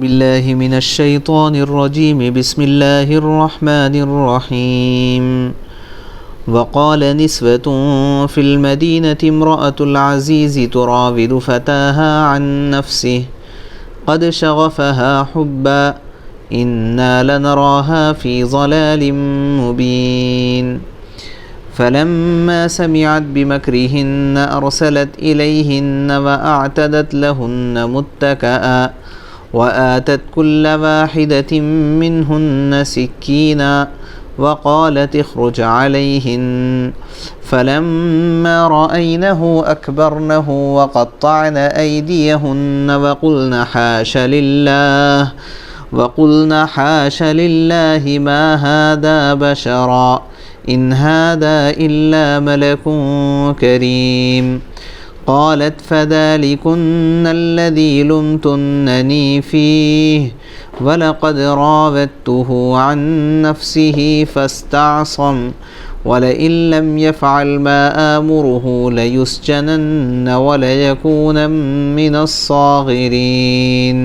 بالله من الشيطان الرجيم بسم الله الرحمن الرحيم وقال نسوة في المدينة امرأة العزيز تراود فتاها عن نفسه قد شغفها حبا إنا لنراها في ضلال مبين فلما سمعت بمكرهن أرسلت إليهن وأعتدت لهن متكئا وآتت كل واحدة منهن سكينا وقالت اخرج عليهن فلما رأينه أكبرنه وقطعن أيديهن وقلن حاش لله ما هذا بشرا إن هذا إلا ملك كريم قالت فذلكن الذي لمتنني فيه ولقد راودته عن نفسه فاستعصم ولئن لم يفعل ما آمره ليسجنن وليكون من الصاغرين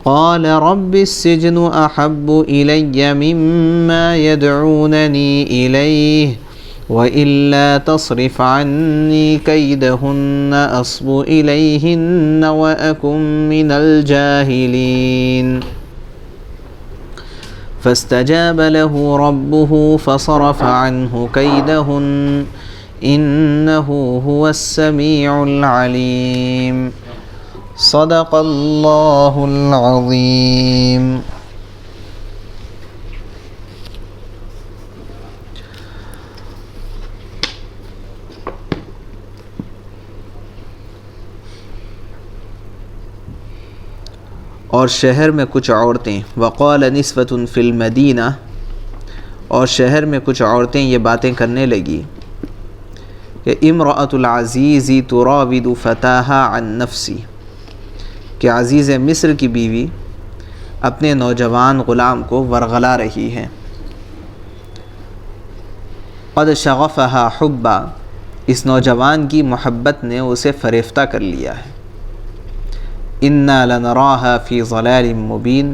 قال رب السجن أحب إلي مما يدعونني إليه وإلا تصرف عني كيدهن أصب إليهن وأكن من الجاهلين فاستجاب له ربه فصرف عنه كيدهن إنه هو السميع العليم صدق اللہ العظیم۔ اور شہر میں کچھ عورتیں وقال نسوۃ فی المدینہ، اور شہر میں کچھ عورتیں یہ باتیں کرنے لگی کہ امرأۃ العزیز تراود فتاہا عن نفسی، کہ عزیز مصر کی بیوی اپنے نوجوان غلام کو ورغلا رہی ہے۔ قد شغفہا حبا، اس نوجوان کی محبت نے اسے فریفتہ کر لیا ہے۔ انا لنراہا فی ضلال مبین،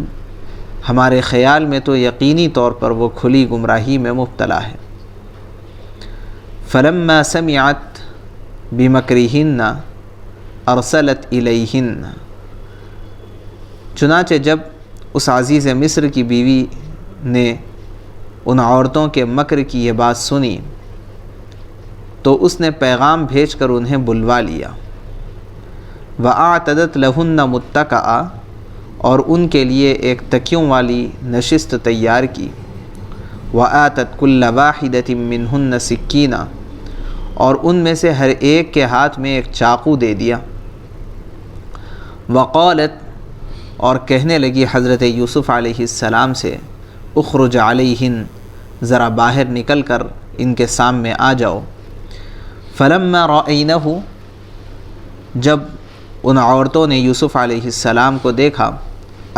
ہمارے خیال میں تو یقینی طور پر وہ کھلی گمراہی میں مبتلا ہے۔ فلما سمعت بمکرہن ارسلت الیہن، چنانچہ جب اس عزیز مصر کی بیوی نے ان عورتوں کے مکر کی یہ بات سنی تو اس نے پیغام بھیج کر انہیں بلوا لیا۔ وَأَعْتَدَتْ لَهُنَّ مُتَّكَأً، اور ان کے لیے ایک تکیوں والی نشست تیار کی۔ وَآتَتْ كُلَّ وَاحِدَةٍ مِّنْهُنَّ سِكِّينًا، اور ان میں سے ہر ایک کے ہاتھ میں ایک چاقو دے دیا۔ وقالت، اور کہنے لگی حضرت یوسف علیہ السلام سے، اخرج علیہن، ذرا باہر نکل کر ان کے سامنے آ جاؤ۔ فلما رأینہ، جب ان عورتوں نے یوسف علیہ السلام کو دیکھا،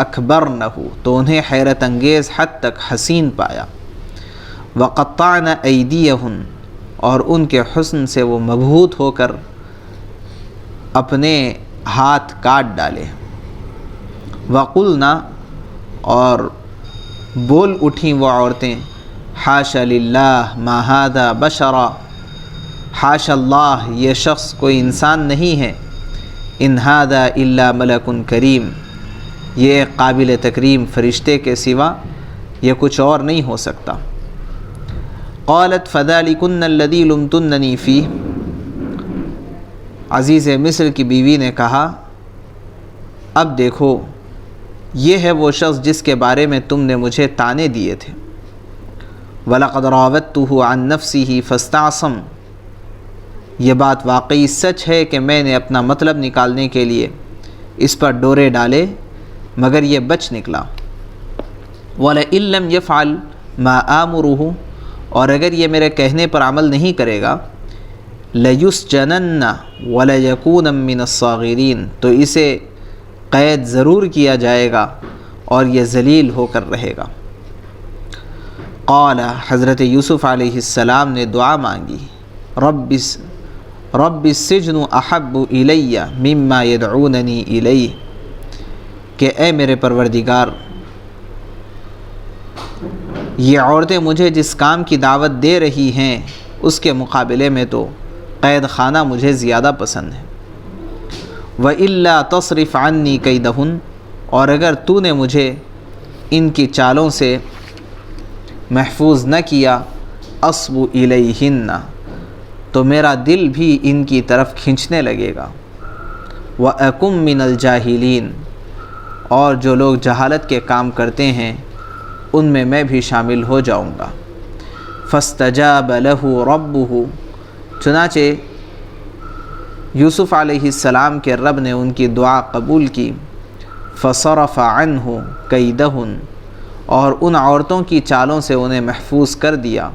اکبرنہ، تو انہیں حیرت انگیز حد تک حسین پایا۔ وقطعن ایدیہن، اور ان کے حسن سے وہ مبہوت ہو کر اپنے ہاتھ کاٹ ڈالے۔ وقلنا، اور بول اٹھیں وہ عورتیں، حاش للہ ما ھذا بشرا، حاش اللہ، یہ شخص کوئی انسان نہیں ہے، ان ھذا الا ملک کریم، یہ ایک قابل تکریم فرشتے کے سوا یہ کچھ اور نہیں ہو سکتا۔ قالت فذلکن الذی لمتننی فیہ، عزیز مصر کی بیوی نے کہا، اب دیکھو یہ ہے وہ شخص جس کے بارے میں تم نے مجھے طعنے دیے تھے۔ وَلَقَدْ رَاوَدتُّهُ عَن نَفْسِهِ فَاسْتَعْصَمَ، یہ بات واقعی سچ ہے کہ میں نے اپنا مطلب نکالنے کے لیے اس پر ڈورے ڈالے مگر یہ بچ نکلا۔ وَلَئِن لَّمْ يَفْعَلْ مَا آمُرُهُ، اور اگر یہ میرے کہنے پر عمل نہیں کرے گا، لَيُسْجَنَنَّ وَلَيَكُونَ مِنَ الصَّاغِرِينَ، تو اسے قید ضرور کیا جائے گا اور یہ ذلیل ہو کر رہے گا۔ قال، حضرت یوسف علیہ السلام نے دعا مانگی، رب السجن احب الی مما یدعوننی الیہ، کہ اے میرے پروردگار، یہ عورتیں مجھے جس کام کی دعوت دے رہی ہیں اس کے مقابلے میں تو قید خانہ مجھے زیادہ پسند ہے۔ وَإِلَّا تَصْرِفْ عَنِّي كَيْدَهُنَّ، اور اگر تو نے مجھے ان کی چالوں سے محفوظ نہ کیا، أَصْبُ إِلَيْهِنَّ، تو میرا دل بھی ان کی طرف کھنچنے لگے گا۔ وَأَكُمْ مِنَ الْجَاهِلِينَ، اور جو لوگ جہالت کے کام کرتے ہیں ان میں میں بھی شامل ہو جاؤں گا۔ فَاسْتَجَابَ لَهُ رَبُّهُ، چنانچہ یوسف علیہ السلام کے رب نے ان کی دعا قبول کی۔ فَصَرَفَ عَنْهُ كَيْدَهُنَّ، اور ان عورتوں کی چالوں سے انہیں محفوظ کر دیا۔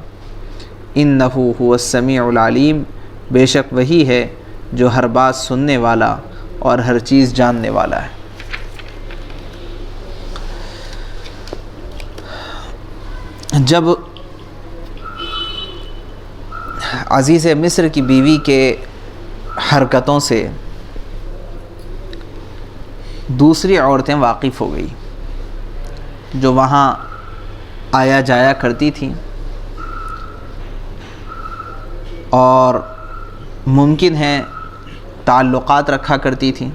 إِنَّهُ هُوَ السَّمِيعُ الْعَلِيمُ، بے شک وہی ہے جو ہر بات سننے والا اور ہر چیز جاننے والا ہے۔ جب عزیز مصر کی بیوی کے حرکتوں سے دوسری عورتیں واقف ہو گئی جو وہاں آیا جایا کرتی تھیں، اور ممکن ہے تعلقات رکھا کرتی تھیں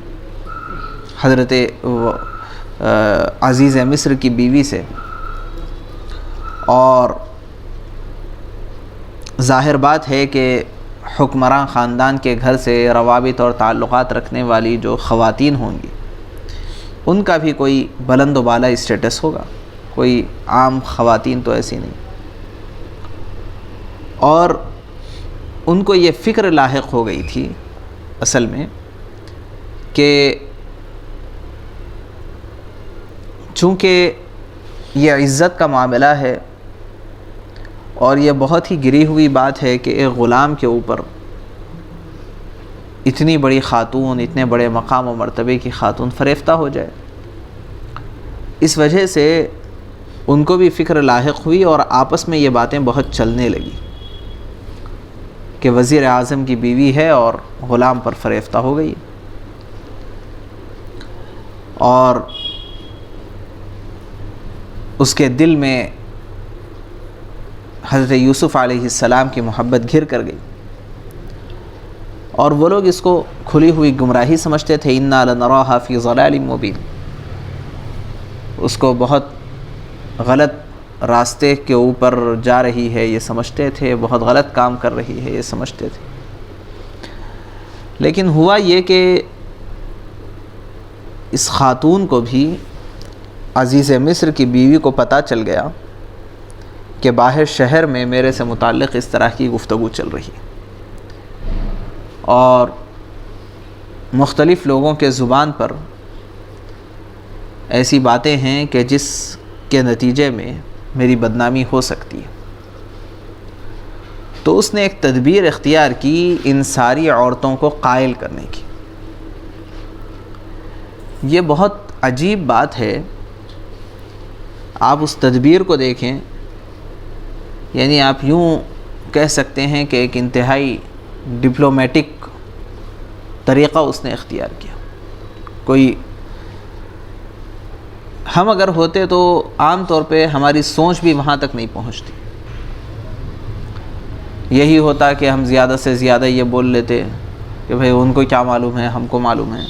حضرت عزیز مصر کی بیوی سے، اور ظاہر بات ہے کہ حکمراں خاندان کے گھر سے روابط اور تعلقات رکھنے والی جو خواتین ہوں گی ان کا بھی کوئی بلند و بالا اسٹیٹس ہوگا، کوئی عام خواتین تو ایسی نہیں، اور ان کو یہ فکر لاحق ہو گئی تھی اصل میں کہ چونکہ یہ عزت کا معاملہ ہے اور یہ بہت ہی گری ہوئی بات ہے کہ ایک غلام کے اوپر اتنی بڑی خاتون، اتنے بڑے مقام و مرتبے کی خاتون فریفتہ ہو جائے، اس وجہ سے ان کو بھی فکر لاحق ہوئی اور آپس میں یہ باتیں بہت چلنے لگی کہ وزیر اعظم کی بیوی ہے اور غلام پر فریفتہ ہو گئی، اور اس کے دل میں حضرت یوسف علیہ السلام کی محبت گھر کر گئی، اور وہ لوگ اس کو کھلی ہوئی گمراہی سمجھتے تھے۔ اِنَّا لَنَرَاهَا فِي ضَلَالٍ مُبِينٍ، اس کو بہت غلط راستے کے اوپر جا رہی ہے یہ سمجھتے تھے، بہت غلط کام کر رہی ہے یہ سمجھتے تھے۔ لیکن ہوا یہ کہ اس خاتون کو بھی عزیز مصر کی بیوی کو پتہ چل گیا کہ باہر شہر میں میرے سے متعلق اس طرح کی گفتگو چل رہی ہے، اور مختلف لوگوں کے زبان پر ایسی باتیں ہیں کہ جس کے نتیجے میں میری بدنامی ہو سکتی ہے۔ تو اس نے ایک تدبیر اختیار کی ان ساری عورتوں کو قائل کرنے کی۔ یہ بہت عجیب بات ہے، آپ اس تدبیر کو دیکھیں، یعنی آپ یوں کہہ سکتے ہیں کہ ایک انتہائی ڈپلومیٹک طریقہ اس نے اختیار کیا۔ کوئی ہم اگر ہوتے تو عام طور پہ ہماری سوچ بھی وہاں تک نہیں پہنچتی، یہی ہوتا کہ ہم زیادہ سے زیادہ یہ بول لیتے کہ بھئی ان کو کیا معلوم ہے، ہم کو معلوم ہے،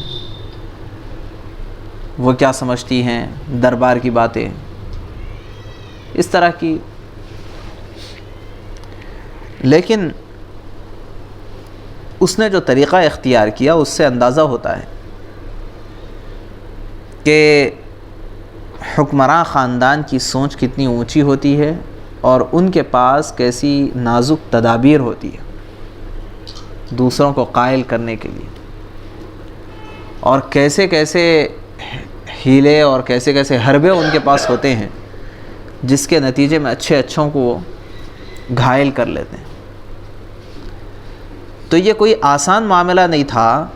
وہ کیا سمجھتی ہیں، دربار کی باتیں، اس طرح کی۔ لیکن اس نے جو طریقہ اختیار کیا اس سے اندازہ ہوتا ہے کہ حکمراں خاندان کی سوچ کتنی اونچی ہوتی ہے اور ان کے پاس کیسی نازک تدابیر ہوتی ہے دوسروں کو قائل کرنے کے لیے، اور کیسے کیسے ہیلے اور کیسے کیسے حربے ان کے پاس ہوتے ہیں جس کے نتیجے میں اچھے اچھوں کو وہ گھائل کر لیتے ہیں۔ تو یہ کوئی آسان معاملہ نہیں تھا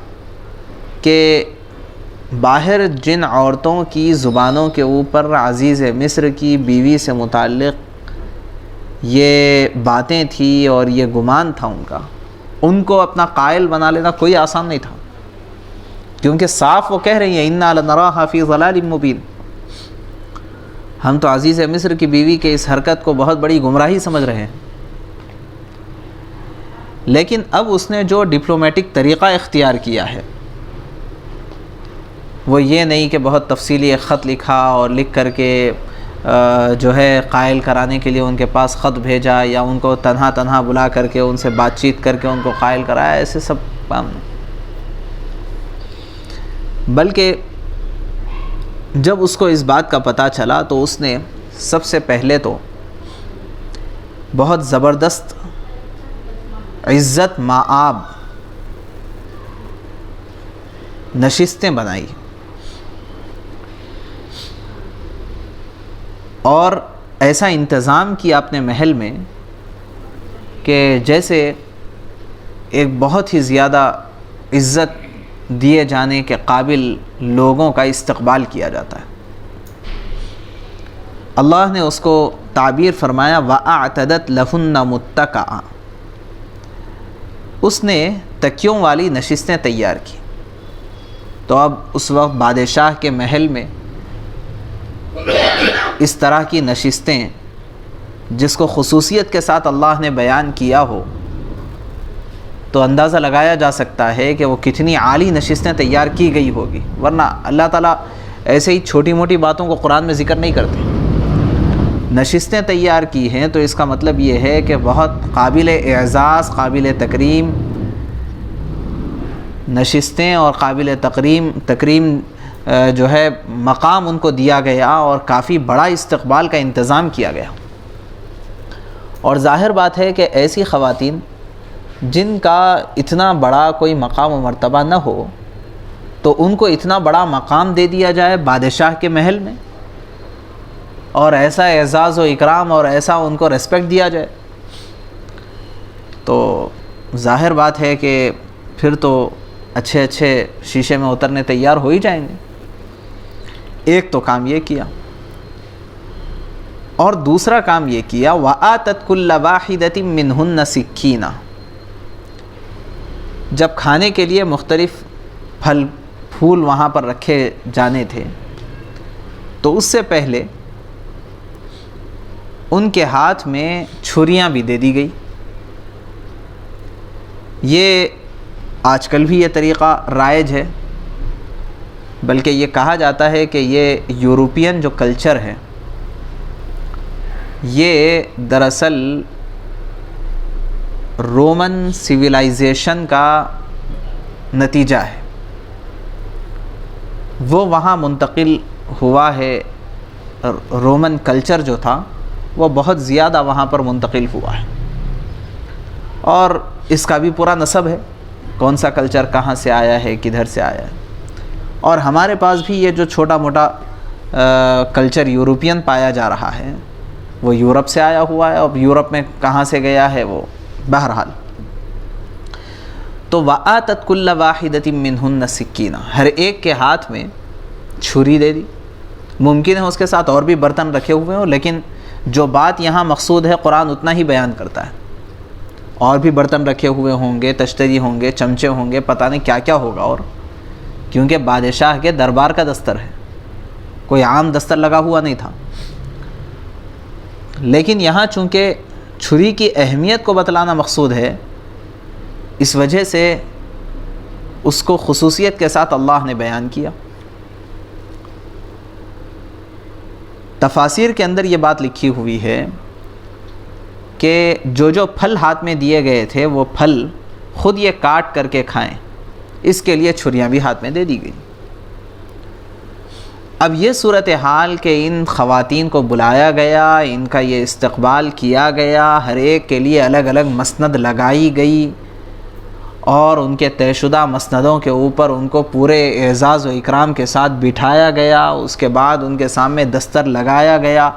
کہ باہر جن عورتوں کی زبانوں کے اوپر عزیز مصر کی بیوی سے متعلق یہ باتیں تھیں اور یہ گمان تھا ان کا، ان کو اپنا قائل بنا لینا کوئی آسان نہیں تھا، کیونکہ صاف وہ کہہ رہی ہیں انا لنراھا فی ضلال مبین، ہم تو عزیز مصر کی بیوی کے اس حرکت کو بہت بڑی گمراہی سمجھ رہے ہیں۔ لیکن اب اس نے جو ڈپلومیٹک طریقہ اختیار کیا ہے وہ یہ نہیں کہ بہت تفصیلی ایک خط لکھا اور لکھ کر کے جو ہے قائل کرانے کے لیے ان کے پاس خط بھیجا، یا ان کو تنہا تنہا بلا کر کے ان سے بات چیت کر کے ان کو قائل کرایا، ایسے سب کام نہیں۔ بلکہ جب اس کو اس بات کا پتہ چلا تو اس نے سب سے پہلے تو بہت زبردست عزت مآب نشستیں بنائی اور ایسا انتظام کیا اپنے محل میں کہ جیسے ایک بہت ہی زیادہ عزت دیے جانے کے قابل لوگوں کا استقبال کیا جاتا ہے۔ اللہ نے اس کو تعبیر فرمایا وَأَعْتَدَتْ لَهُنَّ مُتَّكَأً، اس نے تکیوں والی نشستیں تیار کی۔ تو اب اس وقت بادشاہ کے محل میں اس طرح کی نشستیں جس کو خصوصیت کے ساتھ اللہ نے بیان کیا ہو تو اندازہ لگایا جا سکتا ہے کہ وہ کتنی عالی نشستیں تیار کی گئی ہوگی، ورنہ اللہ تعالیٰ ایسے ہی چھوٹی موٹی باتوں کو قرآن میں ذکر نہیں کرتے۔ نشستیں تیار کی ہیں تو اس کا مطلب یہ ہے کہ بہت قابل اعزاز، قابل تکریم نشستیں اور قابل تکریم جو ہے مقام ان کو دیا گیا اور کافی بڑا استقبال کا انتظام کیا گیا۔ اور ظاہر بات ہے کہ ایسی خواتین جن کا اتنا بڑا کوئی مقام و مرتبہ نہ ہو تو ان کو اتنا بڑا مقام دے دیا جائے بادشاہ کے محل میں، اور ایسا اعزاز و اکرام اور ایسا ان کو ریسپیکٹ دیا جائے، تو ظاہر بات ہے کہ پھر تو اچھے اچھے شیشے میں اترنے تیار ہو ہی جائیں گے۔ ایک تو کام یہ کیا، اور دوسرا کام یہ کیا وَآتَتْ كُلَّ وَاحِدَةٍ مِّنْهُنَّ سِكِّينًا، جب کھانے کے لیے مختلف پھل پھول وہاں پر رکھے جانے تھے تو اس سے پہلے ان کے ہاتھ میں چھریاں بھی دے دی گئی۔ یہ آج کل بھی یہ طریقہ رائج ہے، بلکہ یہ کہا جاتا ہے کہ یہ یورپین جو کلچر ہے یہ دراصل رومن سویلائزیشن کا نتیجہ ہے، وہ وہاں منتقل ہوا ہے۔ رومن کلچر جو تھا وہ بہت زیادہ وہاں پر منتقل ہوا ہے، اور اس کا بھی پورا نسب ہے، کون سا کلچر کہاں سے آیا ہے، کدھر سے آیا ہے۔ اور ہمارے پاس بھی یہ جو چھوٹا موٹا کلچر یورپین پایا جا رہا ہے وہ یورپ سے آیا ہوا ہے، اور یورپ میں کہاں سے گیا ہے وہ بہرحال۔ تو وَآتَتْ كُلَّ وَاحِدَةٍ مِّنْهُنَّ سِكِّينًا، ہر ایک کے ہاتھ میں چھری دے دی۔ ممکن ہے اس کے ساتھ اور بھی برتن رکھے ہوئے ہوں، لیکن جو بات یہاں مقصود ہے قرآن اتنا ہی بیان کرتا ہے۔ اور بھی برتن رکھے ہوئے ہوں گے، تشتری ہوں گے، چمچے ہوں گے، پتہ نہیں کیا کیا ہوگا، اور کیونکہ بادشاہ کے دربار کا دستر ہے، کوئی عام دستر لگا ہوا نہیں تھا۔ لیکن یہاں چونکہ چھری کی اہمیت کو بتلانا مقصود ہے، اس وجہ سے اس کو خصوصیت کے ساتھ اللہ نے بیان کیا۔ تفاسیر کے اندر یہ بات لکھی ہوئی ہے کہ جو پھل ہاتھ میں دیے گئے تھے وہ پھل خود یہ کاٹ کر کے کھائیں، اس کے لیے چھریاں بھی ہاتھ میں دے دی گئی۔ اب یہ صورتحال کہ ان خواتین کو بلایا گیا، ان کا یہ استقبال کیا گیا، ہر ایک کے لیے الگ الگ مسند لگائی گئی، اور ان کے طے شدہ مسندوں کے اوپر ان کو پورے اعزاز و اکرام کے ساتھ بٹھایا گیا، اس کے بعد ان کے سامنے دستر لگایا گیا،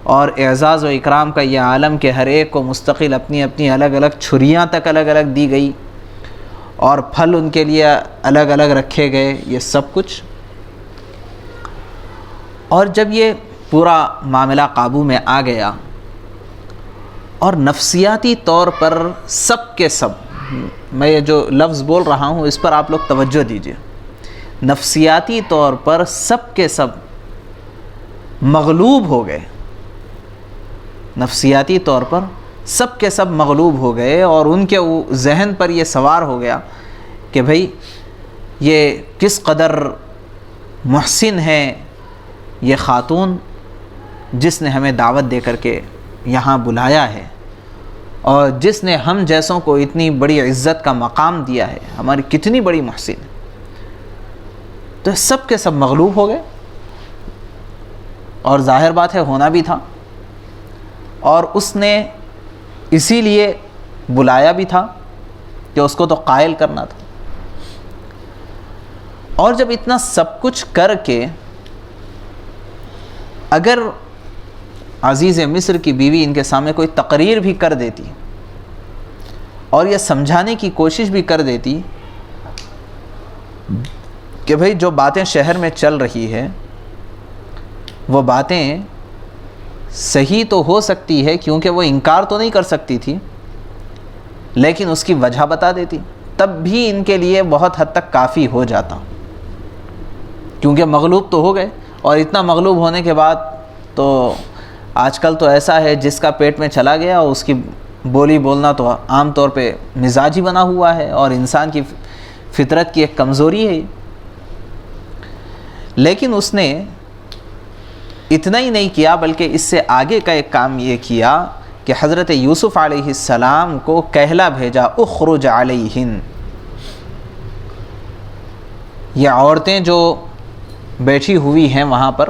اور اعزاز و اکرام کا یہ عالم کہ ہر ایک کو مستقل اپنی اپنی الگ الگ چھریاں تک الگ الگ دی گئی، اور پھل ان کے لیے الگ الگ رکھے گئے، یہ سب کچھ۔ اور جب یہ پورا معاملہ قابو میں آ گیا، اور نفسیاتی طور پر سب کے سب، میں یہ جو لفظ بول رہا ہوں اس پر آپ لوگ توجہ دیجئے، نفسیاتی طور پر سب کے سب مغلوب ہو گئے، نفسیاتی طور پر سب کے سب مغلوب ہو گئے، اور ان کے ذہن پر یہ سوار ہو گیا کہ بھئی یہ کس قدر محسن ہے یہ خاتون جس نے ہمیں دعوت دے کر کے یہاں بلایا ہے، اور جس نے ہم جیسوں کو اتنی بڑی عزت کا مقام دیا ہے، ہماری کتنی بڑی محسن ہے۔ تو سب کے سب مغلوب ہو گئے، اور ظاہر بات ہے ہونا بھی تھا، اور اس نے اسی لیے بلایا بھی تھا کہ اس کو تو قائل کرنا تھا۔ اور جب اتنا سب کچھ کر کے اگر عزیز مصر کی بیوی ان کے سامنے کوئی تقریر بھی کر دیتی اور یہ سمجھانے کی کوشش بھی کر دیتی کہ بھئی جو باتیں شہر میں چل رہی ہے وہ باتیں صحیح تو ہو سکتی ہے، کیونکہ وہ انکار تو نہیں کر سکتی تھی، لیکن اس کی وجہ بتا دیتی، تب بھی ان کے لیے بہت حد تک کافی ہو جاتا، کیونکہ مغلوب تو ہو گئے۔ اور اتنا مغلوب ہونے کے بعد تو آج کل تو ایسا ہے جس کا پیٹ میں چلا گیا اس کی بولی بولنا تو عام طور پہ مزاج ہی بنا ہوا ہے، اور انسان کی فطرت کی ایک کمزوری ہے۔ لیکن اس نے اتنا ہی نہیں کیا، بلکہ اس سے آگے کا ایک کام یہ کیا کہ حضرت یوسف علیہ السلام کو کہلا بھیجا اخرج علیہن۔ یہ عورتیں جو بیٹھی ہوئی ہیں وہاں پر،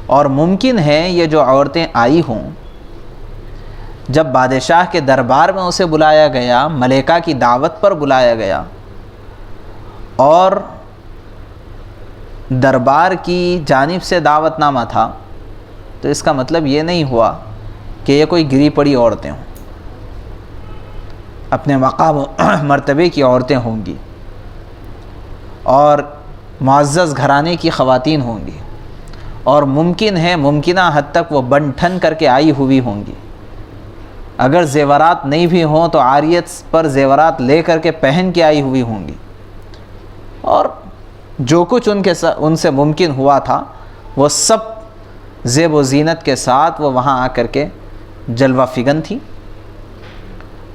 اور ممکن ہے یہ جو عورتیں آئی ہوں، جب بادشاہ کے دربار میں اسے بلایا گیا، ملیکہ کی دعوت پر بلایا گیا، اور دربار کی جانب سے دعوت نامہ تھا، تو اس کا مطلب یہ نہیں ہوا کہ یہ کوئی گری پڑی عورتیں ہوں، اپنے مقام و مرتبے کی عورتیں ہوں گی، اور معزز گھرانے کی خواتین ہوں گی، اور ممکن ہے ممکنہ حد تک وہ بن ٹھن کر کے آئی ہوئی ہوں گی، اگر زیورات نہیں بھی ہوں تو عاریت پر زیورات لے کر کے پہن کے آئی ہوئی ہوں گی، اور جو کچھ ان سے ممکن ہوا تھا وہ سب زیب و زینت کے ساتھ وہ وہاں آ کر کے جلوہ فگن تھی۔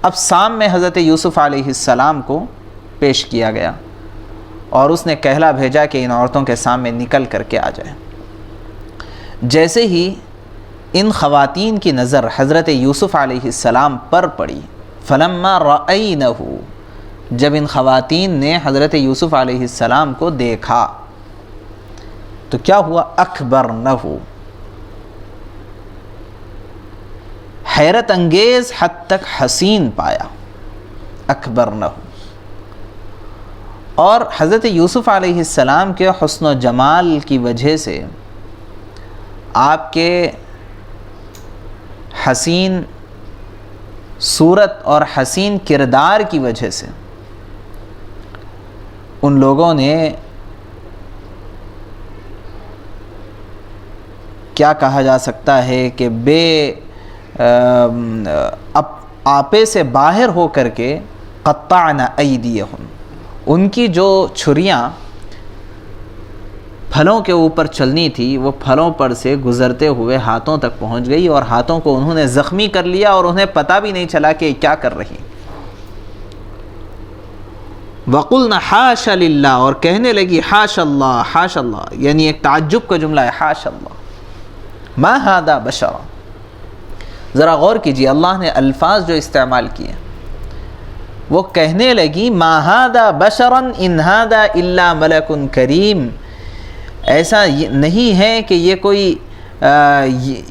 اب سام میں حضرت یوسف علیہ السلام کو پیش کیا گیا، اور اس نے کہلا بھیجا کہ ان عورتوں کے سامنے نکل کر کے آ جائیں۔ جیسے ہی ان خواتین کی نظر حضرت یوسف علیہ السلام پر پڑی، فلما رأینہ، جب ان خواتین نے حضرت یوسف علیہ السلام کو دیکھا تو کیا ہوا؟ اکبرنہ، حیرت انگیز حد تک حسین پایا، اکبرنہ۔ اور حضرت یوسف علیہ السلام کے حسن و جمال کی وجہ سے، آپ کے حسین صورت اور حسین کردار کی وجہ سے ان لوگوں نے کیا کہا جا سکتا ہے کہ بے آپے سے باہر ہو کر کے قطعن ایدیہم، ان کی جو چھریاں پھلوں کے اوپر چلنی تھی وہ پھلوں پر سے گزرتے ہوئے ہاتھوں تک پہنچ گئی، اور ہاتھوں کو انہوں نے زخمی کر لیا، اور انہیں پتہ بھی نہیں چلا کہ کیا کر رہی۔ وَقُلْنَا حَاشَ لِلَّهِ، اور کہنے لگی حاش اللہ، حاش اللہ، یعنی ایک تعجب کا جملہ ہے، حاش اللہ، ما هذا بشرا۔ ذرا غور کیجیے، اللہ نے الفاظ جو استعمال کیے، وہ کہنے لگی ما هذا بشرا ان هذا الا ملک کریم، ایسا نہیں ہے کہ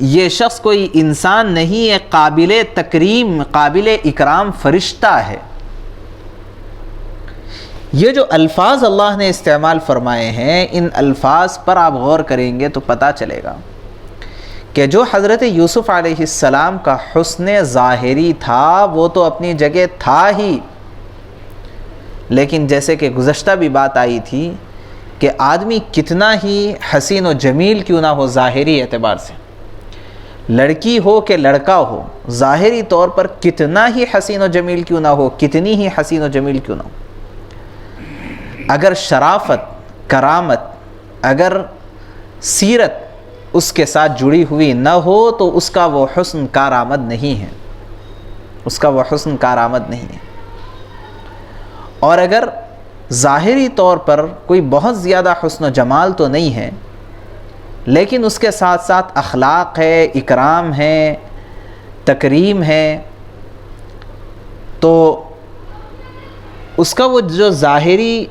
یہ شخص کوئی انسان نہیں ہے، قابل تکریم، قابل اکرام فرشتہ ہے۔ یہ جو الفاظ اللہ نے استعمال فرمائے ہیں، ان الفاظ پر آپ غور کریں گے تو پتہ چلے گا کہ جو حضرت یوسف علیہ السلام کا حسن ظاہری تھا وہ تو اپنی جگہ تھا ہی، لیکن جیسے کہ گزشتہ بھی بات آئی تھی کہ آدمی کتنا ہی حسین و جمیل کیوں نہ ہو ظاہری اعتبار سے، لڑکی ہو کہ لڑکا ہو، ظاہری طور پر کتنا ہی حسین و جمیل کیوں نہ ہو، کتنی ہی حسین و جمیل کیوں نہ ہو، اگر شرافت کرامت اگر سیرت اس کے ساتھ جڑی ہوئی نہ ہو تو اس کا وہ حسن کارآمد نہیں ہے، اس کا وہ حسن کارآمد نہیں ہے۔ اور اگر ظاہری طور پر کوئی بہت زیادہ حسن و جمال تو نہیں ہے، لیکن اس کے ساتھ ساتھ اخلاق ہے، اکرام ہے، تکریم ہے، تو اس کا وہ جو ظاہری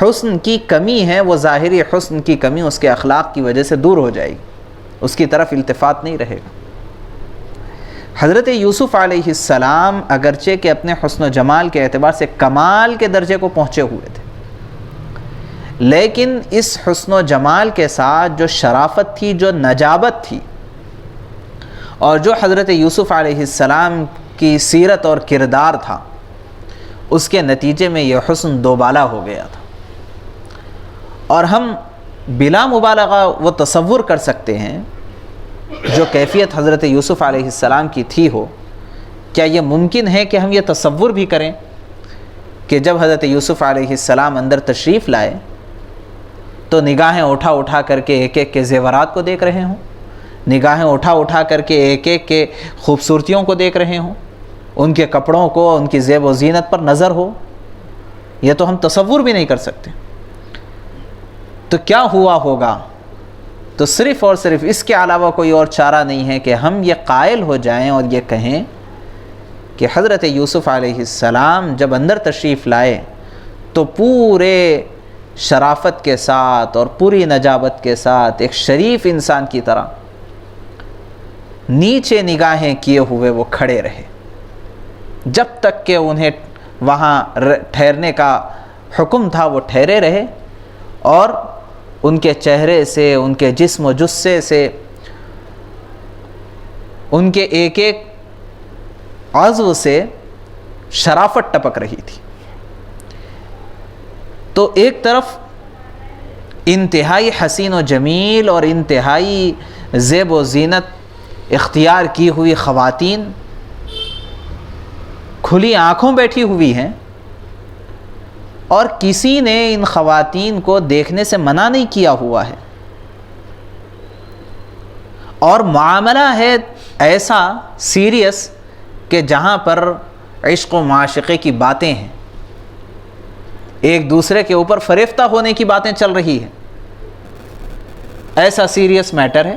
حسن کی کمی ہے، وہ ظاہری حسن کی کمی اس کے اخلاق کی وجہ سے دور ہو جائے گی، اس کی طرف التفات نہیں رہے گا۔ حضرت یوسف علیہ السلام اگرچہ کہ اپنے حسن و جمال کے اعتبار سے کمال کے درجے کو پہنچے ہوئے تھے، لیکن اس حسن و جمال کے ساتھ جو شرافت تھی، جو نجابت تھی، اور جو حضرت یوسف علیہ السلام کی سیرت اور کردار تھا، اس کے نتیجے میں یہ حسن دوبالا ہو گیا تھا۔ اور ہم بلا مبالغہ وہ تصور کر سکتے ہیں جو کیفیت حضرت یوسف علیہ السلام کی تھی ہو۔ کیا یہ ممکن ہے کہ ہم یہ تصور بھی کریں کہ جب حضرت یوسف علیہ السلام اندر تشریف لائے تو نگاہیں اٹھا اٹھا کر کے ایک ایک کے زیورات کو دیکھ رہے ہوں، نگاہیں اٹھا اٹھا کر کے ایک ایک کے خوبصورتیوں کو دیکھ رہے ہوں، ان کے کپڑوں کو، ان کی زیب و زینت پر نظر ہو؟ یہ تو ہم تصور بھی نہیں کر سکتے۔ تو کیا ہوا ہوگا؟ تو صرف اور صرف اس کے علاوہ کوئی اور چارہ نہیں ہے کہ ہم یہ قائل ہو جائیں اور یہ کہیں کہ حضرت یوسف علیہ السلام جب اندر تشریف لائے تو پورے شرافت کے ساتھ اور پوری نجابت کے ساتھ ایک شریف انسان کی طرح نیچے نگاہیں کیے ہوئے وہ کھڑے رہے، جب تک کہ انہیں وہاں ٹھہرنے کا حکم تھا وہ ٹھہرے رہے، اور ان کے چہرے سے، ان کے جسم و جثے سے، ان کے ایک ایک عضو سے شرافت ٹپک رہی تھی۔ تو ایک طرف انتہائی حسین و جمیل اور انتہائی زیب و زینت اختیار کی ہوئی خواتین کھلی آنکھوں بیٹھی ہوئی ہیں، اور کسی نے ان خواتین کو دیکھنے سے منع نہیں کیا ہوا ہے، اور معاملہ ہے ایسا سیریس کہ جہاں پر عشق و معاشقے کی باتیں ہیں، ایک دوسرے کے اوپر فریفتہ ہونے کی باتیں چل رہی ہیں، ایسا سیریس میٹر ہے۔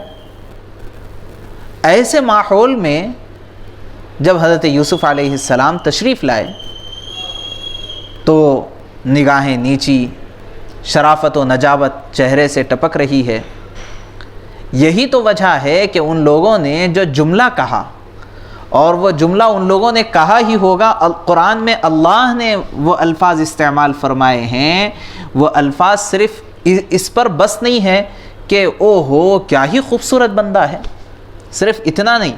ایسے ماحول میں جب حضرت یوسف علیہ السلام تشریف لائے تو نگاہیں نیچی، شرافت و نجابت چہرے سے ٹپک رہی ہے۔ یہی تو وجہ ہے کہ ان لوگوں نے جو جملہ کہا، اور وہ جملہ ان لوگوں نے کہا ہی ہوگا، قرآن میں اللہ نے وہ الفاظ استعمال فرمائے ہیں، وہ الفاظ صرف اس پر بس نہیں ہے کہ او ہو کیا ہی خوبصورت بندہ ہے، صرف اتنا نہیں،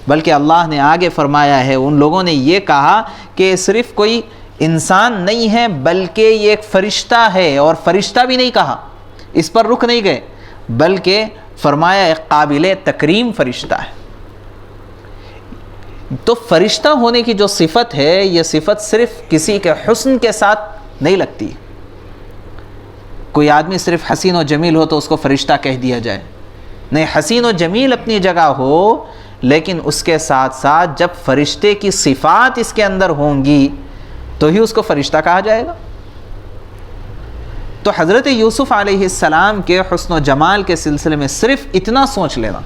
بلکہ اللہ نے آگے فرمایا ہے، ان لوگوں نے یہ کہا کہ صرف کوئی انسان نہیں ہے بلکہ یہ ایک فرشتہ ہے، اور فرشتہ بھی نہیں کہا، اس پر رک نہیں گئے، بلکہ فرمایا ایک قابل تکریم فرشتہ ہے۔ تو فرشتہ ہونے کی جو صفت ہے، یہ صفت صرف کسی کے حسن کے ساتھ نہیں لگتی۔ کوئی آدمی صرف حسین و جمیل ہو تو اس کو فرشتہ کہہ دیا جائے، نہیں، حسین و جمیل اپنی جگہ ہو، لیکن اس کے ساتھ ساتھ جب فرشتے کی صفات اس کے اندر ہوں گی تو ہی اس کو فرشتہ کہا جائے گا۔ تو حضرت یوسف علیہ السلام کے حسن و جمال کے سلسلے میں صرف اتنا سوچ لینا،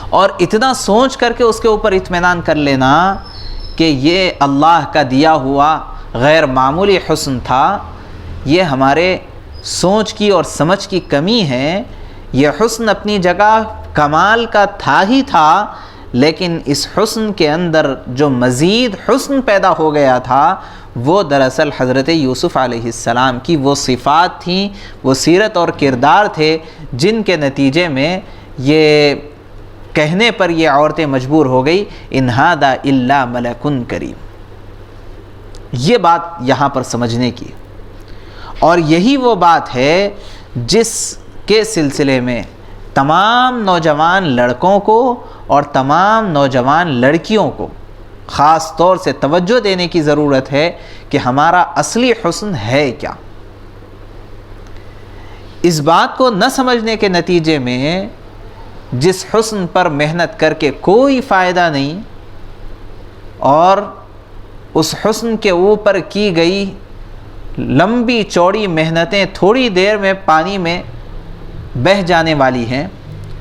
اور اتنا سوچ کر کے اس کے اوپر اطمینان کر لینا کہ یہ اللہ کا دیا ہوا غیر معمولی حسن تھا، یہ ہمارے سوچ کی اور سمجھ کی کمی ہے۔ یہ حسن اپنی جگہ کمال کا تھا ہی تھا، لیکن اس حسن کے اندر جو مزید حسن پیدا ہو گیا تھا وہ دراصل حضرت یوسف علیہ السلام کی وہ صفات تھیں، وہ سیرت اور کردار تھے، جن کے نتیجے میں یہ کہنے پر یہ عورتیں مجبور ہو گئی، ان ھذا الا ملک کریم۔ یہ بات یہاں پر سمجھنے کی، اور یہی وہ بات ہے جس کے سلسلے میں تمام نوجوان لڑکوں کو اور تمام نوجوان لڑکیوں کو خاص طور سے توجہ دینے کی ضرورت ہے کہ ہمارا اصلی حسن ہے کیا۔ اس بات کو نہ سمجھنے کے نتیجے میں جس حسن پر محنت کر کے کوئی فائدہ نہیں اور اس حسن کے اوپر کی گئی لمبی چوڑی محنتیں تھوڑی دیر میں پانی میں بہہ جانے والی ہیں،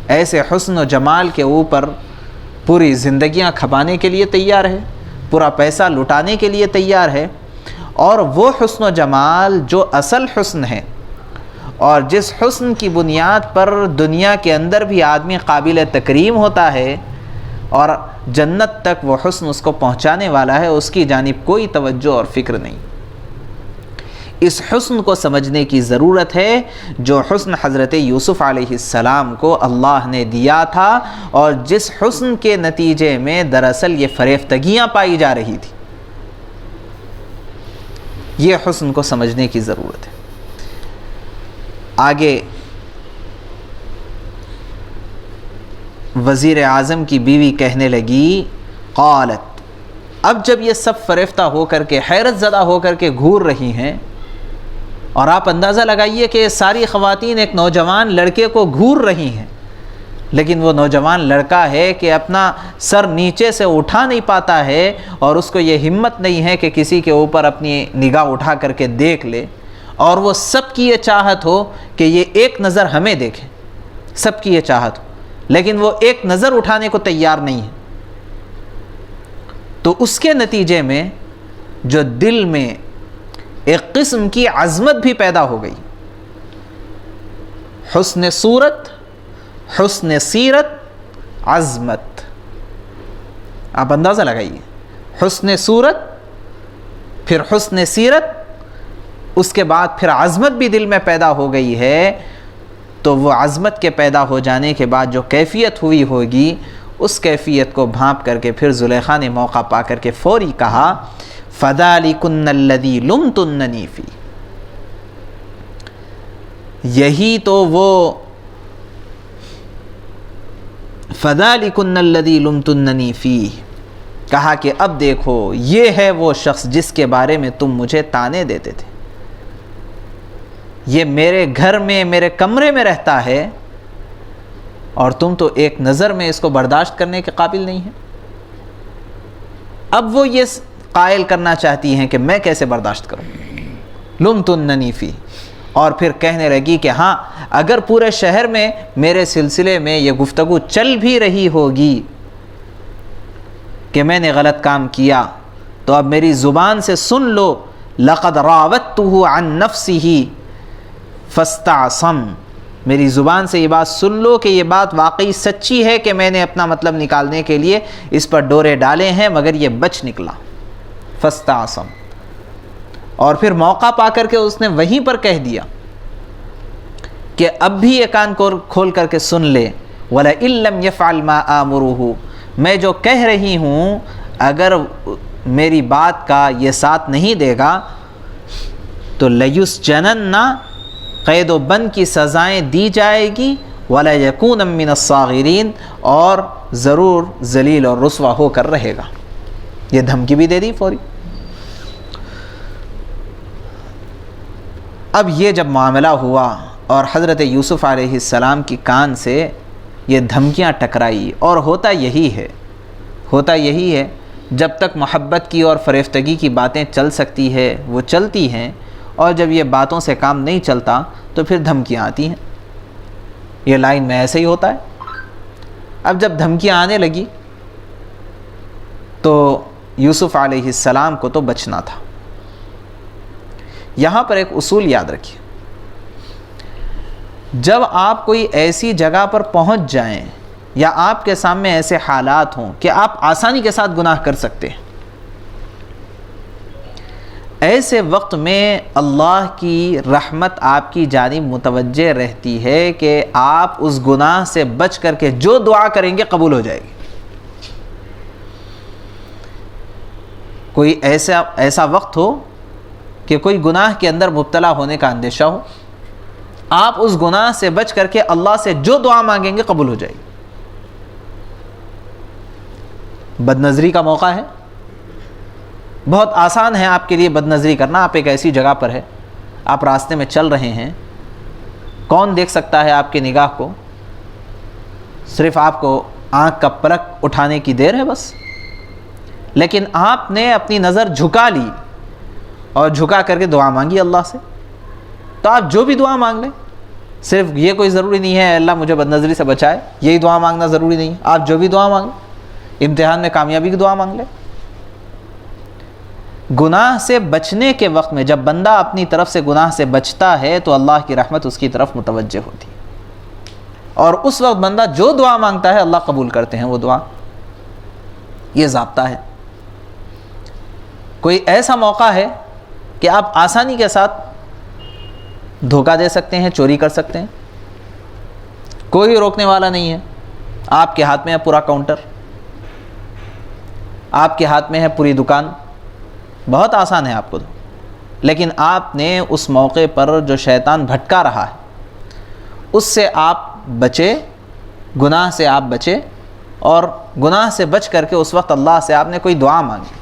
ایسے حسن و جمال کے اوپر پوری زندگیاں کھپانے کے لیے تیار ہے، پورا پیسہ لٹانے کے لیے تیار ہے۔ اور وہ حسن و جمال جو اصل حسن ہے اور جس حسن کی بنیاد پر دنیا کے اندر بھی آدمی قابل تکریم ہوتا ہے اور جنت تک وہ حسن اس کو پہنچانے والا ہے، اس کی جانب کوئی توجہ اور فکر نہیں۔ اس حسن کو سمجھنے کی ضرورت ہے جو حسن حضرت یوسف علیہ السلام کو اللہ نے دیا تھا، اور جس حسن کے نتیجے میں دراصل یہ فریفتگیاں پائی جا رہی تھی۔ یہ حسن کو سمجھنے کی ضرورت ہے۔ آگے وزیر اعظم کی بیوی کہنے لگی، قالت، اب جب یہ سب فریفتہ ہو کر کے حیرت زدہ ہو کر کے گھور رہی ہیں، اور آپ اندازہ لگائیے کہ ساری خواتین ایک نوجوان لڑکے کو گھور رہی ہیں، لیکن وہ نوجوان لڑکا ہے کہ اپنا سر نیچے سے اٹھا نہیں پاتا ہے، اور اس کو یہ ہمت نہیں ہے کہ کسی کے اوپر اپنی نگاہ اٹھا کر کے دیکھ لے، اور وہ سب کی یہ چاہت ہو کہ یہ ایک نظر ہمیں دیکھیں، سب کی یہ چاہت ہو، لیکن وہ ایک نظر اٹھانے کو تیار نہیں ہے۔ تو اس کے نتیجے میں جو دل میں ایک قسم کی عظمت بھی پیدا ہو گئی، حسن صورت، حسن سیرت، عظمت، آپ اندازہ لگائیے، حسن صورت، پھر حسن سیرت، اس کے بعد پھر عظمت بھی دل میں پیدا ہو گئی ہے۔ تو وہ عظمت کے پیدا ہو جانے کے بعد جو کیفیت ہوئی ہوگی، اس کیفیت کو بھانپ کر کے پھر زلیخا نے موقع پا کر کے فوری کہا، فَذَلِكُنَّ الَّذِي لُمْتُنَّنِي فِيهِ، یہی تو وہ فَذَلِكُنَّ الَّذِي لُمْتُنَّنِي فِيهِ، کہا کہ اب دیکھو یہ ہے وہ شخص جس کے بارے میں تم مجھے تانے دیتے تھے، یہ میرے گھر میں میرے کمرے میں رہتا ہے، اور تم تو ایک نظر میں اس کو برداشت کرنے کے قابل نہیں ہیں۔ اب وہ یہ قائل کرنا چاہتی ہیں کہ میں کیسے برداشت کروں، لمتننی فی، اور پھر کہنے لگی کہ ہاں اگر پورے شہر میں میرے سلسلے میں یہ گفتگو چل بھی رہی ہوگی کہ میں نے غلط کام کیا، تو اب میری زبان سے سن لو، لقد راودتہ عن نفسہ فاستعصم، میری زبان سے یہ بات سن لو کہ یہ بات واقعی سچی ہے کہ میں نے اپنا مطلب نکالنے کے لیے اس پر ڈورے ڈالے ہیں، مگر یہ بچ نکلا، فاستعصم۔ اور پھر موقع پا کر کے اس نے وہیں پر کہہ دیا کہ اب بھی یہ کان کو کھول کر کے سن لے، وَلَئِن لَّمْ يَفْعَلْ مَا آمُرُهُ، میں جو کہہ رہی ہوں اگر میری بات کا یہ ساتھ نہیں دے گا تو لَيُسْجَنَنَّ، قید و بند کی سزائیں دی جائے گی، وَلَيَكُونَ مِّنَ الصَّاغِرِينَ، اور ضرور ذلیل اور رسوا ہو کر رہے گا۔ یہ دھمکی بھی دے دی فوری۔ اب یہ جب معاملہ ہوا اور حضرت یوسف علیہ السلام کی کان سے یہ دھمکیاں ٹکرائی، اور ہوتا یہی ہے جب تک محبت کی اور فریفتگی کی باتیں چل سکتی ہے وہ چلتی ہیں، اور جب یہ باتوں سے کام نہیں چلتا تو پھر دھمکیاں آتی ہیں۔ یہ لائن میں ایسے ہی ہوتا ہے۔ اب جب دھمکیاں آنے لگی تو یوسف علیہ السلام کو تو بچنا تھا۔ یہاں پر ایک اصول یاد رکھیے، جب آپ کوئی ایسی جگہ پر پہنچ جائیں یا آپ کے سامنے ایسے حالات ہوں کہ آپ آسانی کے ساتھ گناہ کر سکتے ہیں، ایسے وقت میں اللہ کی رحمت آپ کی جانب متوجہ رہتی ہے کہ آپ اس گناہ سے بچ کر کے جو دعا کریں گے قبول ہو جائے گی۔ کوئی ایسا وقت ہو کہ کوئی گناہ کے اندر مبتلا ہونے کا اندیشہ ہو، آپ اس گناہ سے بچ کر کے اللہ سے جو دعا مانگیں گے قبول ہو جائے گی۔ بدنظری کا موقع ہے، بہت آسان ہے آپ کے لیے بدنظری کرنا۔ آپ ایک ایسی جگہ پر ہے، آپ راستے میں چل رہے ہیں کون دیکھ سکتا ہے آپ کی نگاہ کو؟ صرف آپ کو آنکھ کا پلک اٹھانے کی دیر ہے بس. لیکن آپ نے اپنی نظر جھکا لی اور جھکا کر کے دعا مانگی اللہ سے. تو آپ جو بھی دعا مانگ لیں، صرف یہ کوئی ضروری نہیں ہے اللہ مجھے بد نظری سے بچائے، یہی دعا مانگنا ضروری نہیں ہے. آپ جو بھی دعا مانگ لیں، امتحان میں کامیابی کی دعا مانگ لیں. گناہ سے بچنے کے وقت میں جب بندہ اپنی طرف سے گناہ سے بچتا ہے تو اللہ کی رحمت اس کی طرف متوجہ ہوتی ہے، اور اس وقت بندہ جو دعا مانگتا ہے اللہ قبول کرتے ہیں وہ دعا. یہ ضابطہ ہے. کوئی ایسا موقع ہے کہ آپ آسانی کے ساتھ دھوکہ دے سکتے ہیں، چوری کر سکتے ہیں، کوئی روکنے والا نہیں ہے. آپ کے ہاتھ میں ہے پورا کاؤنٹر، آپ کے ہاتھ میں ہے پوری دکان، بہت آسان ہے آپ کو. لیکن آپ نے اس موقع پر جو شیطان بھٹکا رہا ہے اس سے آپ بچے، گناہ سے آپ بچے، اور گناہ سے بچ کر کے اس وقت اللہ سے آپ نے کوئی دعا مانگی،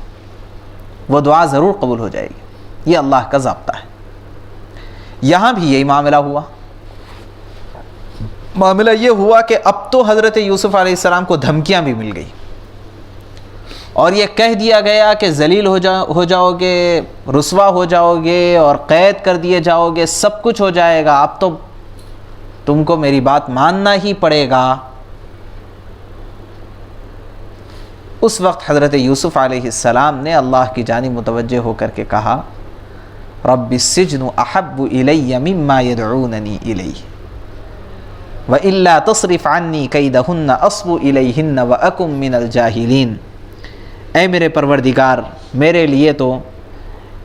وہ دعا ضرور قبول ہو جائے گی. یہ اللہ کا ضابطہ ہے. یہاں بھی یہی معاملہ ہوا. معاملہ یہ ہوا کہ اب تو حضرت یوسف علیہ السلام کو دھمکیاں بھی مل گئی اور یہ کہہ دیا گیا کہ ذلیل ہو جاؤ گے، رسوا ہو جاؤ گے اور قید کر دیے جاؤ گے، سب کچھ ہو جائے گا، اب تو تم کو میری بات ماننا ہی پڑے گا. اس وقت حضرت یوسف علیہ السلام نے اللہ کی جانب متوجہ ہو کر کے کہا رب السجن احب الی مما یدعوننی الیہ والا تصرف عنی کیدہن اصب الیہن واکن من الجاہلین. اے میرے پروردگار، میرے لیے تو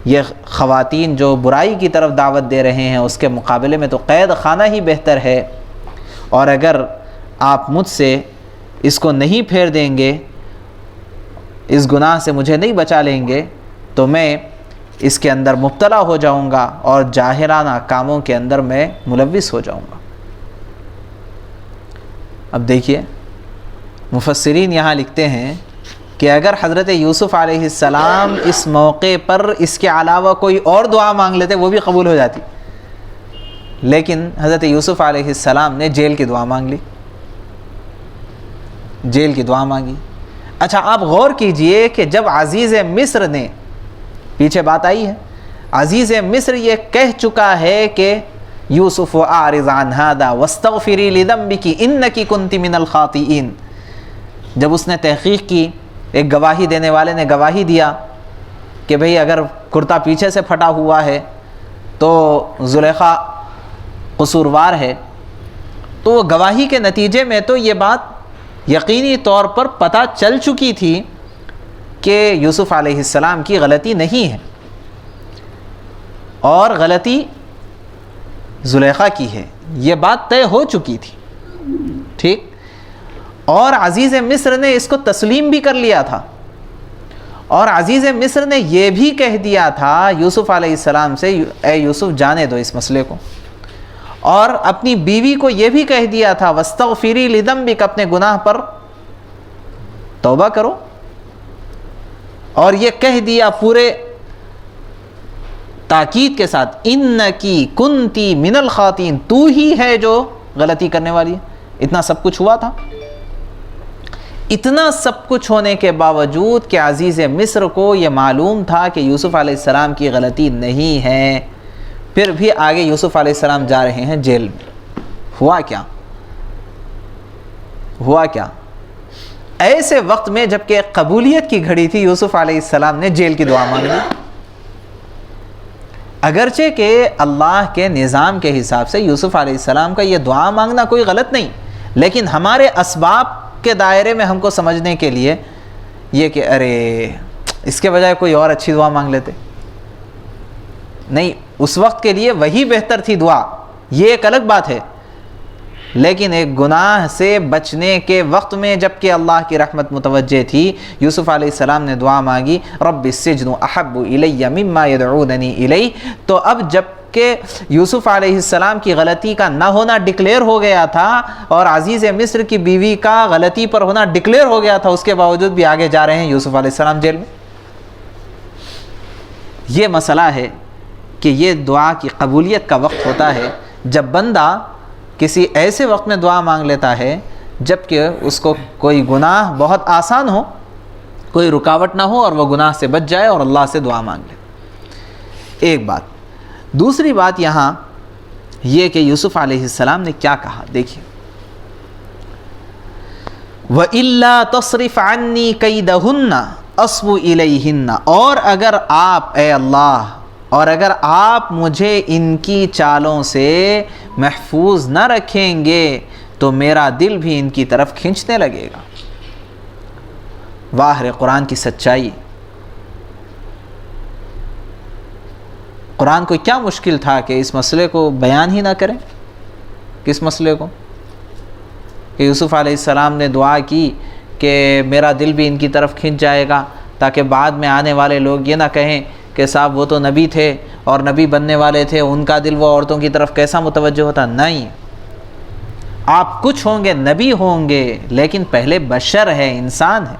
یہ خواتین جو برائی کی طرف دعوت دے رہے ہیں اس کے مقابلے میں تو قید خانہ ہی بہتر ہے، اور اگر آپ مجھ سے اس کو نہیں پھیر دیں گے، اس گناہ سے مجھے نہیں بچا لیں گے تو میں اس کے اندر مبتلا ہو جاؤں گا اور جاہلانہ کاموں کے اندر میں ملوث ہو جاؤں گا. اب دیکھیے مفسرین یہاں لکھتے ہیں کہ اگر حضرت یوسف علیہ السلام اس موقع پر اس کے علاوہ کوئی اور دعا مانگ لیتے وہ بھی قبول ہو جاتی، لیکن حضرت یوسف علیہ السلام نے جیل کی دعا مانگ لی، جیل کی دعا مانگی. اچھا آپ غور کیجئے کہ جب عزیز مصر نے، پیچھے بات آئی ہے، عزیز مصر یہ کہہ چکا ہے کہ یوسف اعرض عن ھذا واستغفری لذنبک انک کنت من الخاطئین، جب اس نے تحقیق کی، ایک گواہی دینے والے نے گواہی دیا کہ بھئی اگر کرتا پیچھے سے پھٹا ہوا ہے تو زلیخا قصوروار ہے، تو وہ گواہی کے نتیجے میں تو یہ بات یقینی طور پر پتہ چل چکی تھی کہ یوسف علیہ السلام کی غلطی نہیں ہے اور غلطی زلیخا کی ہے، یہ بات طے ہو چکی تھی. ٹھیک، اور عزیز مصر نے اس کو تسلیم بھی کر لیا تھا، اور عزیز مصر نے یہ بھی کہہ دیا تھا یوسف علیہ السلام سے اے یوسف جانے دو اس مسئلے کو، اور اپنی بیوی کو یہ بھی کہہ دیا تھا واستغفری لذنبک، اپنے گناہ پر توبہ کرو، اور یہ کہہ دیا پورے تاکید کے ساتھ انکی کنتی من الخاطئین، تو ہی ہے جو غلطی کرنے والی ہے. اتنا سب کچھ ہوا تھا. اتنا سب کچھ ہونے کے باوجود کہ عزیز مصر کو یہ معلوم تھا کہ یوسف علیہ السلام کی غلطی نہیں ہے، پھر بھی آگے یوسف علیہ السلام جا رہے ہیں جیل میں. ہوا کیا؟ ہوا کیا؟ ایسے وقت میں جبکہ قبولیت کی گھڑی تھی، یوسف علیہ السلام نے جیل کی دعا مانگ لی. اگرچہ کہ اللہ کے نظام کے حساب سے یوسف علیہ السلام کا یہ دعا مانگنا کوئی غلط نہیں، لیکن ہمارے اسباب کے دائرے میں ہم کو سمجھنے کے لیے یہ کہ ارے اس کے بجائے کوئی اور اچھی دعا مانگ لیتے. نہیں، اس وقت کے لیے وہی بہتر تھی دعا، یہ ایک الگ بات ہے. لیکن ایک گناہ سے بچنے کے وقت میں جب کہ اللہ کی رحمت متوجہ تھی، یوسف علیہ السلام نے دعا مانگی رب السجن احب الی مما یدعوننی الیہ. تو اب جب کہ یوسف علیہ السلام کی غلطی کا نہ ہونا ڈکلیئر ہو گیا تھا اور عزیز مصر کی بیوی کا غلطی پر ہونا ڈکلیئر ہو گیا تھا، اس کے باوجود بھی آگے جا رہے ہیں یوسف علیہ السلام جیل میں. یہ مسئلہ ہے کہ یہ دعا کی قبولیت کا وقت ہوتا ہے جب بندہ کسی ایسے وقت میں دعا مانگ لیتا ہے جب کہ اس کو کوئی گناہ بہت آسان ہو، کوئی رکاوٹ نہ ہو اور وہ گناہ سے بچ جائے اور اللہ سے دعا مانگ لے، ایک بات۔ دوسری بات یہاں یہ کہ یوسف علیہ السلام نے کیا کہا، دیکھیے، وَإِلَّا تَصْرِفْ عَنِّي كَيْدَهُنَّ أَصْبُ إِلَيْهِنَّ، اور اگر آپ، اے اللہ، اور اگر آپ مجھے ان کی چالوں سے محفوظ نہ رکھیں گے تو میرا دل بھی ان کی طرف کھنچنے لگے گا۔ واہ رے قرآن کی سچائی! قرآن کو کیا مشکل تھا کہ اس مسئلے کو بیان ہی نہ کریں؟ کس مسئلے کو؟ کہ یوسف علیہ السلام نے دعا کی کہ میرا دل بھی ان کی طرف کھنچ جائے گا، تاکہ بعد میں آنے والے لوگ یہ نہ کہیں کہ صاحب وہ تو نبی تھے اور نبی بننے والے تھے، ان کا دل وہ عورتوں کی طرف کیسا متوجہ ہوتا۔ نہیں، آپ کچھ ہوں گے، نبی ہوں گے، لیکن پہلے بشر ہے، انسان ہے،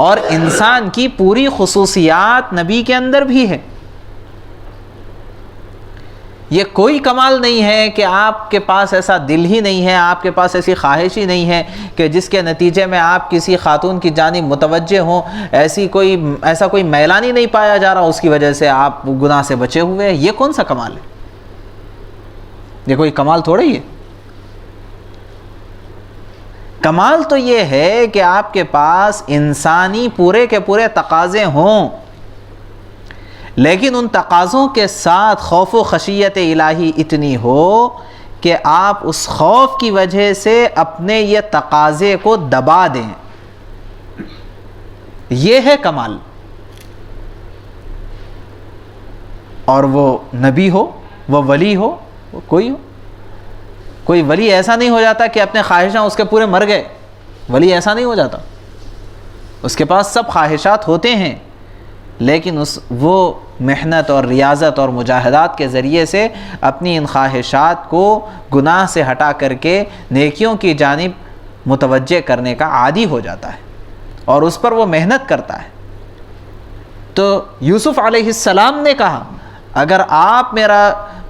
اور انسان کی پوری خصوصیات نبی کے اندر بھی ہے۔ یہ کوئی کمال نہیں ہے کہ آپ کے پاس ایسا دل ہی نہیں ہے، آپ کے پاس ایسی خواہش ہی نہیں ہے کہ جس کے نتیجے میں آپ کسی خاتون کی جانب متوجہ ہوں، ایسا کوئی میلان ہی نہیں پایا جا رہا، اس کی وجہ سے آپ گناہ سے بچے ہوئے ہیں۔ یہ کون سا کمال ہے؟ یہ کوئی کمال تھوڑا ہی ہے۔ کمال تو یہ ہے کہ آپ کے پاس انسانی پورے کے پورے تقاضے ہوں، لیکن ان تقاضوں کے ساتھ خوف و خشیت الہی اتنی ہو کہ آپ اس خوف کی وجہ سے اپنے یہ تقاضے کو دبا دیں۔ یہ ہے کمال۔ اور وہ نبی ہو، وہ ولی ہو، وہ کوئی ولی ایسا نہیں ہو جاتا کہ اپنے خواہشاں اس کے پورے مر گئے۔ ولی ایسا نہیں ہو جاتا، اس کے پاس سب خواہشات ہوتے ہیں، لیکن وہ محنت اور ریاضت اور مجاہدات کے ذریعے سے اپنی ان خواہشات کو گناہ سے ہٹا کر کے نیکیوں کی جانب متوجہ کرنے کا عادی ہو جاتا ہے، اور اس پر وہ محنت کرتا ہے۔ تو یوسف علیہ السلام نے کہا اگر آپ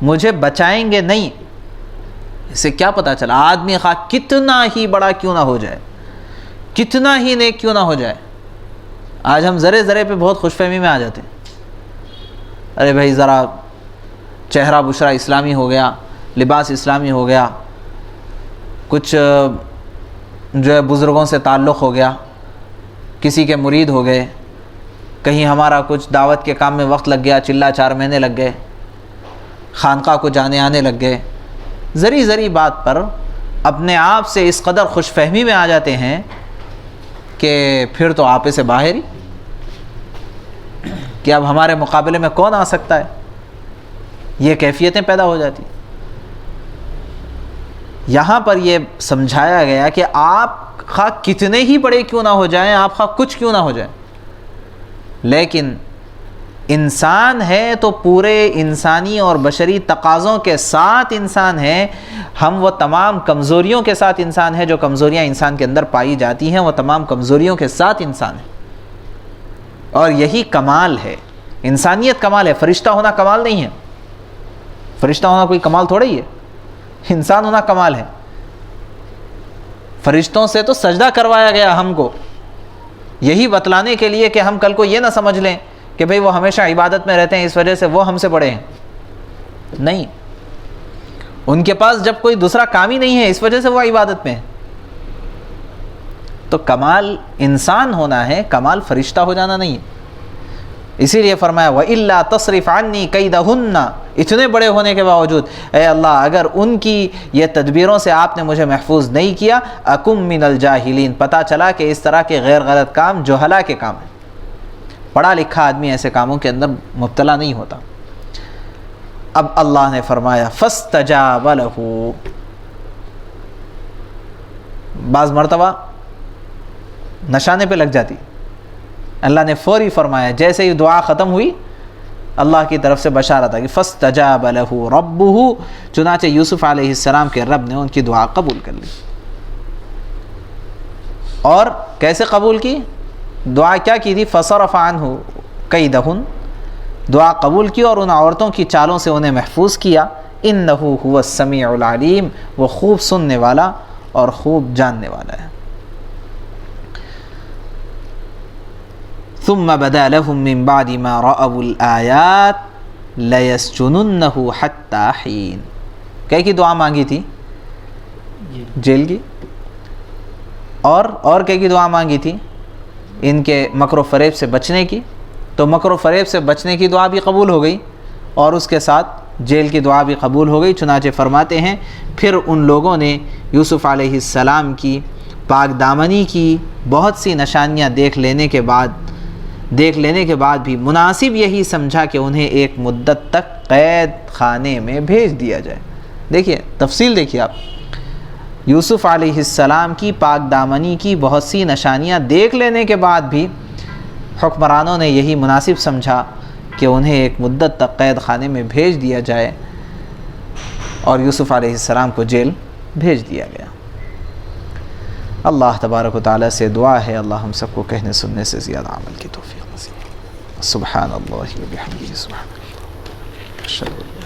مجھے بچائیں گے نہیں، اس سے کیا پتہ چلا؟ آدمی خواہ کتنا ہی بڑا کیوں نہ ہو جائے، کتنا ہی نیک کیوں نہ ہو جائے، آج ہم ذرے ذرے پہ بہت خوش فہمی میں آ جاتے ہیں۔ ارے بھائی ذرا چہرہ بشرا اسلامی ہو گیا، لباس اسلامی ہو گیا، کچھ جو ہے بزرگوں سے تعلق ہو گیا، کسی کے مرید ہو گئے، کہیں ہمارا کچھ دعوت کے کام میں وقت لگ گیا، چلا 4 مہینے لگ گئے، خانقاہ کو جانے آنے لگ گئے، ذری ذری بات پر اپنے آپ سے اس قدر خوش فہمی میں آ جاتے ہیں کہ پھر تو آپے سے باہر ہی، کہ اب ہمارے مقابلے میں کون آ سکتا ہے، یہ کیفیتیں پیدا ہو جاتی۔ یہاں پر یہ سمجھایا گیا کہ آپ خواہ کتنے ہی بڑے کیوں نہ ہو جائیں، آپ خواہ کچھ کیوں نہ ہو جائیں، لیکن انسان ہے تو پورے انسانی اور بشری تقاضوں کے ساتھ انسان ہے۔ ہم وہ تمام کمزوریوں کے ساتھ انسان ہے، جو کمزوریاں انسان کے اندر پائی جاتی ہیں، وہ تمام کمزوریوں کے ساتھ انسان ہے، اور یہی کمال ہے۔ انسانیت کمال ہے، فرشتہ ہونا کمال نہیں ہے۔ فرشتہ ہونا کوئی کمال تھوڑا ہی ہے، انسان ہونا کمال ہے۔ فرشتوں سے تو سجدہ کروایا گیا ہم کو، یہی بتلانے کے لیے کہ ہم کل کو یہ نہ سمجھ لیں کہ بھئی وہ ہمیشہ عبادت میں رہتے ہیں، اس وجہ سے وہ ہم سے بڑے ہیں۔ نہیں، ان کے پاس جب کوئی دوسرا کام ہی نہیں ہے، اس وجہ سے وہ عبادت میں ہے۔ تو کمال انسان ہونا ہے، کمال فرشتہ ہو جانا نہیں ہے۔ اسی لیے فرمایا وَإِلَّا تَصْرِفْ عَنِّي كَيْدَهُنَّ، اتنے بڑے ہونے کے باوجود اے اللہ اگر ان کی یہ تدبیروں سے آپ نے مجھے محفوظ نہیں کیا، أَكُمْ مِنَ الْجَاهِلِينَ، پتہ چلا کہ اس طرح کے غیر غلط کام جہلا کے کام ہیں، پڑھا لکھا آدمی ایسے کاموں کے اندر مبتلا نہیں ہوتا۔ اب اللہ نے فرمایا فَاسْتَجَابَ لَهُ، بعض مرتبہ نشانے پہ لگ جاتی، اللہ نے فوری فرمایا، جیسے ہی دعا ختم ہوئی اللہ کی طرف سے بشارت آئی، فَاسْتَجَابَ لَهُ رَبُّهُ، چنانچہ یوسف علیہ السلام کے رب نے ان کی دعا قبول کر لی۔ اور کیسے قبول کی؟ دعا کیا کی تھی؟ فَصَرَفَ عَنْهُ كَيْدَهُنَّ، دعا قبول کی اور ان عورتوں کی چالوں سے انہیں محفوظ کیا انہو هو السمیع العلیم، وہ خوب سننے والا اور خوب جاننے والا ہے۔ ثم بدا لهم من بعد ما رأوا الآیات لیسجننہ حتی حین، کیا کی دعا مانگی تھی؟ جیل کی۔ اور کیا کی دعا مانگی تھی؟ ان کے مکر و فریب سے بچنے کی، تو مکر و فریب سے بچنے کی دعا بھی قبول ہو گئی اور اس کے ساتھ جیل کی دعا بھی قبول ہو گئی۔ چنانچہ فرماتے ہیں پھر ان لوگوں نے یوسف علیہ السلام کی پاک دامنی کی بہت سی نشانیاں دیکھ لینے کے بعد بھی مناسب یہی سمجھا کہ انہیں ایک مدت تک قید خانے میں بھیج دیا جائے۔ دیکھیے تفصیل دیکھیے آپ، یوسف علیہ السلام کی پاک دامنی کی بہت سی نشانیاں دیکھ لینے کے بعد بھی حکمرانوں نے یہی مناسب سمجھا کہ انہیں ایک مدت تک قید خانے میں بھیج دیا جائے، اور یوسف علیہ السلام کو جیل بھیج دیا گیا۔ اللہ تبارک و تعالیٰ سے دعا ہے اللہ ہم سب کو کہنے سننے سے زیادہ عمل کی توفیق نصیب۔ سبحان اللہ و بحمدہ، سبحان اللہ۔